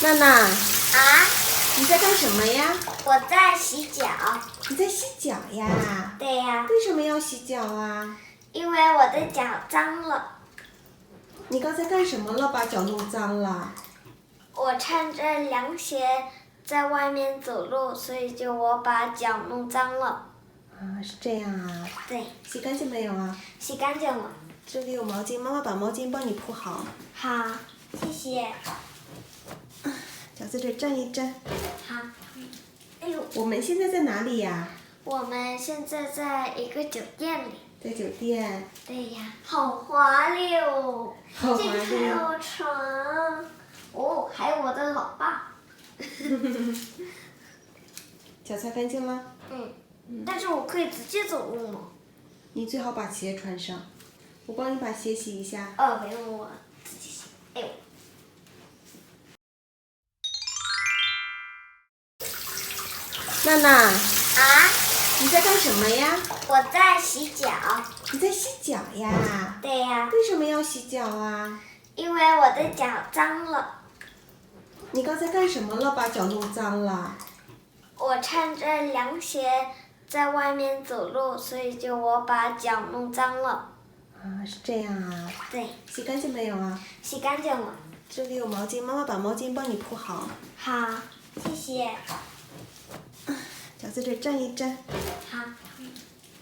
娜娜，啊，你在干什么呀？我在洗脚。你在洗脚呀？对呀，为什么要洗脚啊？因为我的脚脏了。你刚才干什么了？把脚弄脏了？我穿着凉鞋在外面走路，所以我把脚弄脏了。啊，是这样啊。对，洗干净没有啊？洗干净了。这里有毛巾，妈妈把毛巾帮你铺好。好，谢谢。脚在这儿站一站。好。哎呦，我们现在在哪里呀？我们现在在一个酒店里。在酒店。对呀，好华丽哦！好华丽这个还有床，哦，还有我的老爸。脚擦干净了？但是我可以直接走路吗？你最好把鞋穿上，我帮你把鞋洗一下。不用，我自己洗。哎呦。娜娜，啊，你在干什么呀？我在洗脚。你在洗脚呀？对呀，为什么要洗脚啊？因为我的脚脏了。你刚才干什么了？把脚弄脏了？我穿着凉鞋在外面走路，所以我把脚弄脏了。啊，是这样啊。对，洗干净没有啊？洗干净了。这里有毛巾，妈妈把毛巾帮你铺好。好，谢谢。脚在这儿站一站。好。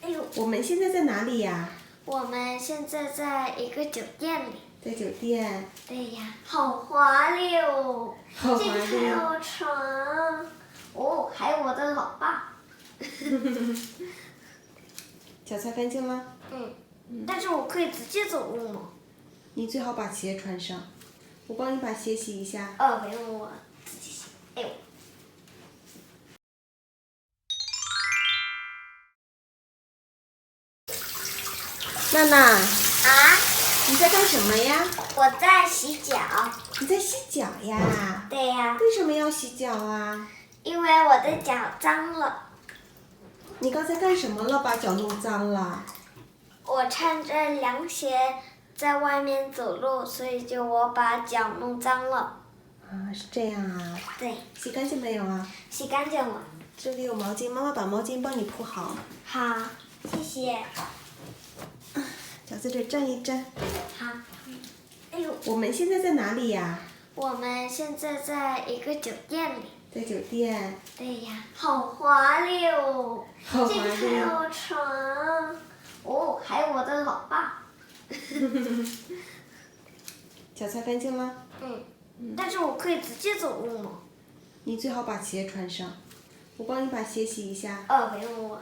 哎呦，我们现在在哪里呀？我们现在在一个酒店里。在酒店。对呀，好华丽哦！好华这个还丽。有床，哦，还有我的老爸。脚擦干净了？但是我可以直接走路吗？你最好把鞋穿上，我帮你把鞋洗一下。不用，我自己洗。哎呦。娜娜，啊，你在干什么呀？我在洗脚。你在洗脚呀？对呀，为什么要洗脚啊？因为我的脚脏了。你刚才干什么了？把脚弄脏了？我穿着凉鞋在外面走路，所以我把脚弄脏了。啊，是这样啊。对，洗干净没有啊？洗干净了。这里有毛巾，妈妈把毛巾帮你铺好。好，谢谢。脚在这儿站一站。好。哎呦，我们现在在哪里呀？我们现在在一个酒店里。在酒店。对呀，好华丽哦！好华这个还丽。有床，哦，还有我的老爸。脚擦干净了？但是我可以直接走路吗？你最好把鞋穿上，我帮你把鞋洗一下。不用，我